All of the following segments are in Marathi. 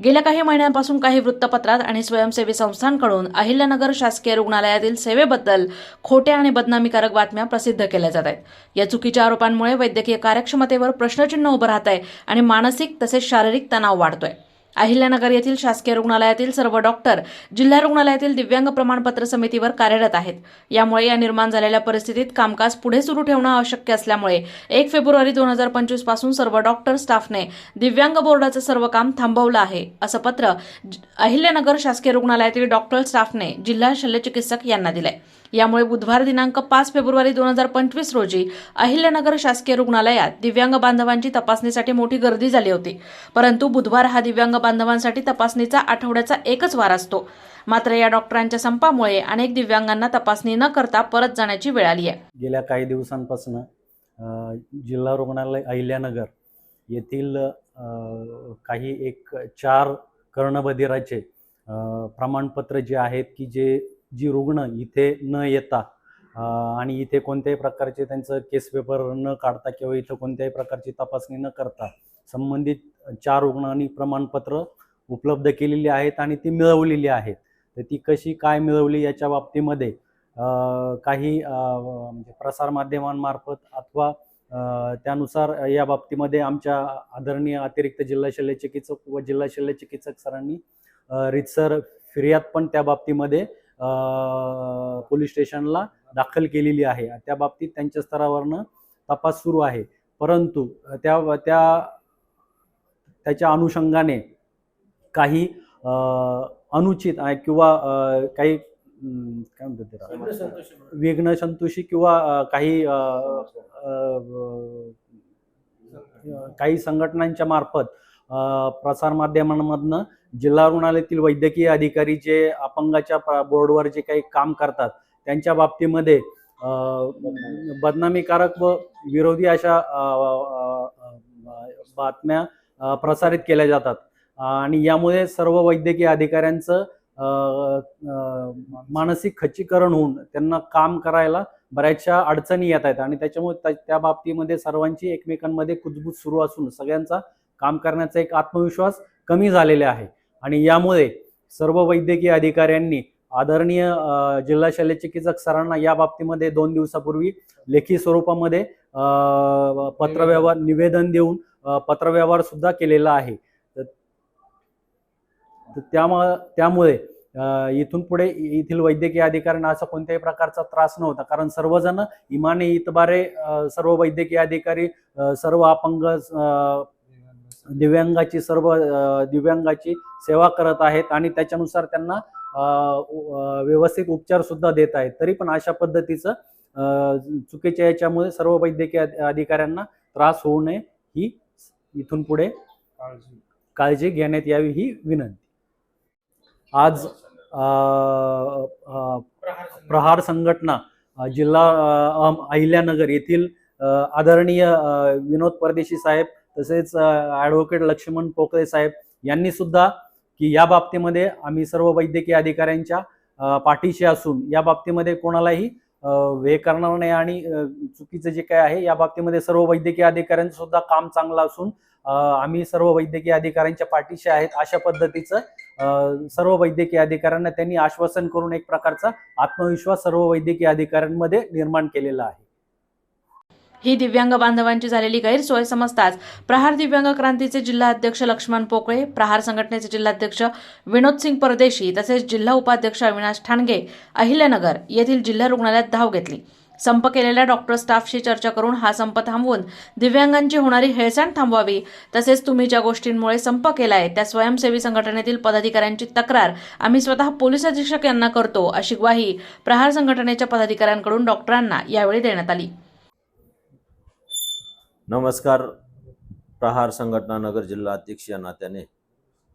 गेल्या काही महिन्यांपासून काही वृत्तपत्रात आणि स्वयंसेवी संस्थांकडून अहिल्यानगर शासकीय रुग्णालयातील सेवेबद्दल खोट्या आणि बदनामीकारक बातम्या प्रसिद्ध केल्या जात आहेत. या चुकीच्या आरोपांमुळे वैद्यकीय कार्यक्षमतेवर प्रश्नचिन्ह उभं राहत आहे आणि मानसिक तसेच शारीरिक तणाव वाढतोय. अहिल्यानगर येथील शासकीय रुग्णालयातील सर्व डॉक्टर जिल्हा रुग्णालयातील दिव्यांग प्रमाणपत्र समितीवर कार्यरत आहेत. यामुळे या निर्माण झालेल्या परिस्थितीत कामकाज पुढे सुरू ठेवणं आवश्यक असल्यामुळे 1 फेब्रुवारी 2025 पासून सर्व डॉक्टर स्टाफने दिव्यांग बोर्डाचं सर्व काम थांबवलं आहे, असं पत्र अहिल्यानगर शासकीय रुग्णालयातील डॉक्टर स्टाफने जिल्हा शल्यचिकित्सक यांना दिलंय. यामुळे बुधवार दिनांक 5 फेब्रुवारी 2025 रोजी अहिल्यानगर शासकीय रुग्णालयात दिव्यांग बांधवांची तपासणीसाठी मोठी गर्दी झाली होती. परंतु बुधवार हा दिव्यांग बांधवांसाठी तपासणीचा आठवड्याचा एकच वार असतो. मात्र या डॉक्टरांच्या संपामुळे अनेक दिव्यांगांना तपासणी न करता परत जाण्याची वेळ आली आहे. गेल्या काही दिवसांपासून जिल्हा रुग्णालय अहिल्यानगर येथील काही 4 कर्णबधिराचे प्रमाणपत्र जे आहेत की जी रुग्ण इथे न येता आणि इथे कोणत्याही प्रकारचे त्यांचं केस पेपर न काढता किंवा इथं कोणत्याही प्रकारची तपासणी न करता संबंधित 4 रुग्णांनी प्रमाणपत्र उपलब्ध केलेली आहेत आणि ती मिळवलेली आहेत. तर ती कशी काय मिळवली याच्या बाबतीमध्ये काही म्हणजे प्रसारमाध्यमांमार्फत अथवा त्यानुसार या बाबतीमध्ये आमच्या आदरणीय अतिरिक्त जिल्हा शल्यचिकित्सक व जिल्हा शल्यचिकित्सक सरांनी रीतसर फिर्याद पण त्या बाबतीमध्ये पोलीस स्टेशनला दाखल केलेली आहे. त्या बाबतीत त्यांच्या स्तरावरनं तपास सुरू आहे. परंतु त्याच्या अनुषंगाने काही अनुचित किंवा काही काय म्हणतात विघ्न संतोषी किंवा काही संघटनांच्या मार्फत प्रसारमाध्यमांमधनं जिल्हा रुग्णालयातील वैद्यकीय अधिकारी जे अपंगाच्या बोर्डवर जे काही काम करतात त्यांच्या बाबतीमध्ये बदनामीकारक व विरोधी अशा बातम्या प्रसारित केल्या जातात आणि यामुळे सर्व वैद्यकीय अधिकाऱ्यांचं मानसिक खच्चीकरण होऊन त्यांना काम करायला बऱ्याचशा अडचणी येत आहेत आणि त्याच्यामुळे त्या बाबतीमध्ये सर्वांची एकमेकांमध्ये कुजबूज सुरू असून सगळ्यांचा काम करण्याचा एक आत्मविश्वास कमी झालेला आहे. आणि यामुळे सर्व वैद्यकीय अधिकाऱ्यांनी आदरणीय जिल्हा शल्यचिकित्सक सरांना या बाबतीमध्ये 2 दिवसापूर्वी लेखी स्वरूपामध्ये पत्रव्यवहार निवेदन देऊन पत्रव्यवहार सुद्धा केलेला आहे. त्यामुळे इथून पुढे येथील वैद्यकीय अधिकाऱ्यांना असा कोणत्याही प्रकारचा त्रास नव्हता, कारण सर्वजण इमाने इतबारे सर्व वैद्यकीय अधिकारी सर्व अपंग दिव्यांगाची सेवा करत आहेत आणि त्याच्यानुसार त्यांना व्यवस्थित उपचार सुद्धा देत आहेत. तरी पण अशा पद्धतीचं चुकीच्या याच्यामुळे सर्व वैद्यकीय अधिकाऱ्यांना त्रास होऊ नये ही इथून पुढे काळजी घेण्यात यावी ही विनंती. आज प्रहार संघटना जिल्हा अहिल्यानगर येथील आदरणीय विनोद परदेशी साहेब तसेच ॲडव्होकेट लक्ष्मण पोकळे साहेब यांनी सुद्धा की या बाबतीमध्ये आम्ही सर्व वैद्यकीय अधिकाऱ्यांच्या पाठीशी असून या बाबतीमध्ये कोणालाही हे करणार नाही आणि चुकीचं जे काय आहे या बाबतीमध्ये सर्व वैद्यकीय अधिकाऱ्यांचं सुद्धा काम चांगलं असून आम्ही सर्व वैद्यकीय अधिकाऱ्यांच्या पाठीशी आहेत अशा पद्धतीचं सर्व वैद्यकीय अधिकाऱ्यांना त्यांनी आश्वासन करून एक प्रकारचा आत्मविश्वास सर्व वैद्यकीय अधिकाऱ्यांमध्ये निर्माण केलेला आहे. ही दिव्यांग बांधवांची झालेली गैरसोय समजताच प्रहार दिव्यांग क्रांतीचे जिल्हा अध्यक्ष लक्ष्मण पोकळे, प्रहार संघटनेचे जिल्हाध्यक्ष विनोद सिंग परदेशी तसेच जिल्हा उपाध्यक्ष अविनाश ठाणगे अहिल्यानगर येथील जिल्हा रुग्णालयात धाव घेतली. संप केलेल्या डॉक्टर स्टाफशी चर्चा करून हा संप थांबवून दिव्यांगांची होणारी हेळसांड थांबवावी, तसेच तुम्ही ज्या गोष्टींमुळे संप केलाय त्या स्वयंसेवी संघटनेतील पदाधिकाऱ्यांची तक्रार आम्ही स्वतः पोलीस अधीक्षक यांना करतो, अशी ग्वाही प्रहार संघटनेच्या पदाधिकाऱ्यांकडून डॉक्टरांना यावेळी देण्यात आली. नमस्कार. प्रहार संघटना नगर जिल्हा अध्यक्ष या नात्याने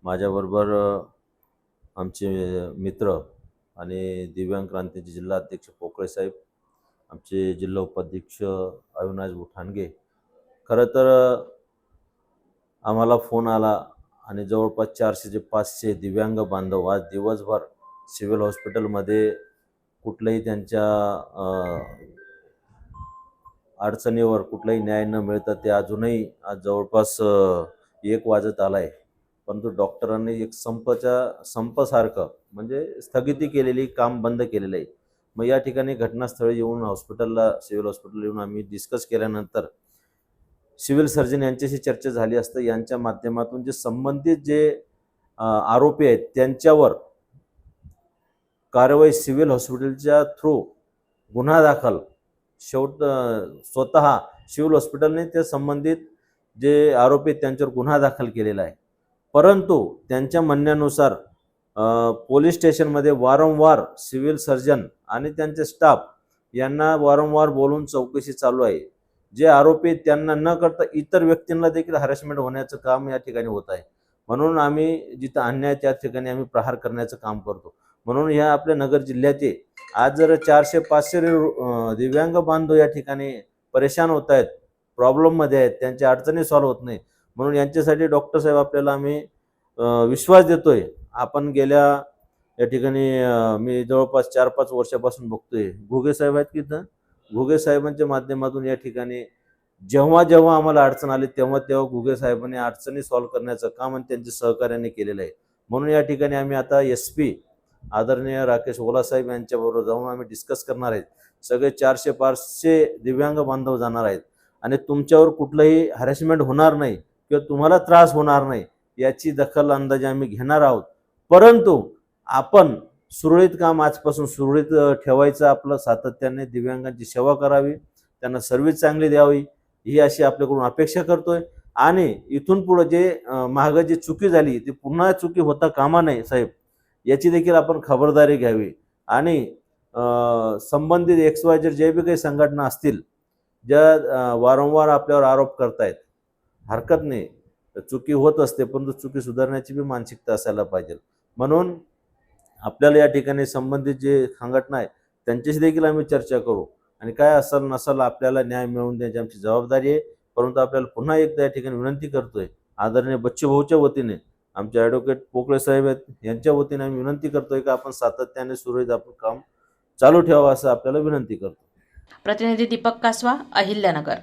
माझ्याबरोबर आमचे मित्र आणि दिव्यांग क्रांतीचे जिल्हा अध्यक्ष पोकळे साहेब, आमचे जिल्हा उपाध्यक्ष अविनाश ठाणगे. खरं तर आम्हाला फोन आला आणि जवळपास 400 ते 500 दिव्यांग बांधव आज दिवसभर सिव्हिल हॉस्पिटलमध्ये कुठलंही त्यांच्या अडचणीवर कुठलाही न्याय न मिळता ते अजूनही आज जवळपास 1 वाजत आलाय परंतु डॉक्टरांनी एक संपासारखं म्हणजे स्थगिती केलेली, काम बंद केलेलं आहे. मग या ठिकाणी घटनास्थळी येऊन सिव्हिल हॉस्पिटल येऊन आम्ही डिस्कस केल्यानंतर सिव्हिल सर्जन यांच्याशी चर्चा झाली असता यांच्या माध्यमातून जे संबंधित आरोपी आहेत त्यांच्यावर कारवाई सिव्हिल हॉस्पिटलच्या थ्रू गुन्हा दाखल स्वतः सिव्हिल हॉस्पिटलने त्या संबंधित जे आरोपी आहेत त्यांच्यावर गुन्हा दाखल केलेला आहे. परंतु त्यांच्या म्हणण्यानुसार पोलीस स्टेशनमध्ये वारंवार सिव्हिल सर्जन आणि त्यांचे स्टाफ यांना वारंवार बोलून चौकशी चालू आहे. जे आरोपी त्यांना न करता इतर व्यक्तींना देखील हॅरेसमेंट होण्याचं काम या ठिकाणी होत आहे. म्हणून आम्ही जिथं अन्याय त्या ठिकाणी आम्ही प्रहार करण्याचं काम करतो. म्हणून ह्या आपल्या नगर जिल्ह्याचे आज जर 400-500 दिव्यांग बांधव या ठिकाणी परेशान होत आहेत, प्रॉब्लेममध्ये आहेत, त्यांच्या अडचणी सॉल्व्ह होत नाही. म्हणून यांच्यासाठी डॉक्टर साहेब आपल्याला आम्ही विश्वास देतोय. आपण या ठिकाणी मी जवळपास 4-5 वर्षापासून बघतोय घुगे साहेब आहेत की इथं घुगे साहेबांच्या माध्यमातून या ठिकाणी जेव्हा आम्हाला अडचण आली तेव्हा घुगे साहेबांनी अडचणी सॉल्व्ह करण्याचं काम आणि त्यांच्या सहकार्याने केलेलं आहे. म्हणून या ठिकाणी आम्ही आता SP आदरणीय राकेश ओला साहेब यांच्याबरोबर जाऊन आम्ही डिस्कस करणार आहेत. सगळे 400-500 दिव्यांग बांधव जाणार आहेत आणि तुमच्यावर कुठलंही हॅरेसमेंट होणार नाही किंवा तुम्हाला त्रास होणार नाही याची दखल अंदाजे आम्ही घेणार आहोत. परंतु आपण सुरळीत काम आजपासून सुरळीत ठेवायचं, आपलं सातत्याने दिव्यांगांची सेवा करावी, त्यांना सर्व्हिस चांगली द्यावी ही अशी आपल्याकडून अपेक्षा करतोय. आणि इथून पुढे जे मागं जी चुकी झाली ती पुन्हा चुकी होता कामा नये साहेब, याची देखील आपण खबरदारी घ्यावी. आणि संबंधित XYZ जे बी काही संघटना असतील ज्या वारंवार आपल्यावर आरोप करतायत, हरकत नाही, चुकी होत असते, परंतु चुकी सुधारण्याची बी मानसिकता असायला पाहिजे. म्हणून आपल्याला या ठिकाणी संबंधित जे संघटना आहे त्यांच्याशी देखील आम्ही चर्चा करू आणि काय असेल नसेल आपल्याला न्याय मिळवून द्यायची आमची जबाबदारी आहे. परंतु आपल्याला पुन्हा एकदा या ठिकाणी विनंती करतोय, आदरणीय बच्चूभाऊच्या वतीने, आमचे ॲडव्होकेट पोकळे साहेब आहेत यांच्या वतीने आम्ही विनंती करतोय की आपण सातत्याने सुरळीत आपण काम चालू ठेवावं असं आपल्याला विनंती करतो. प्रतिनिधी दीपक कासवा, अहिल्यानगर.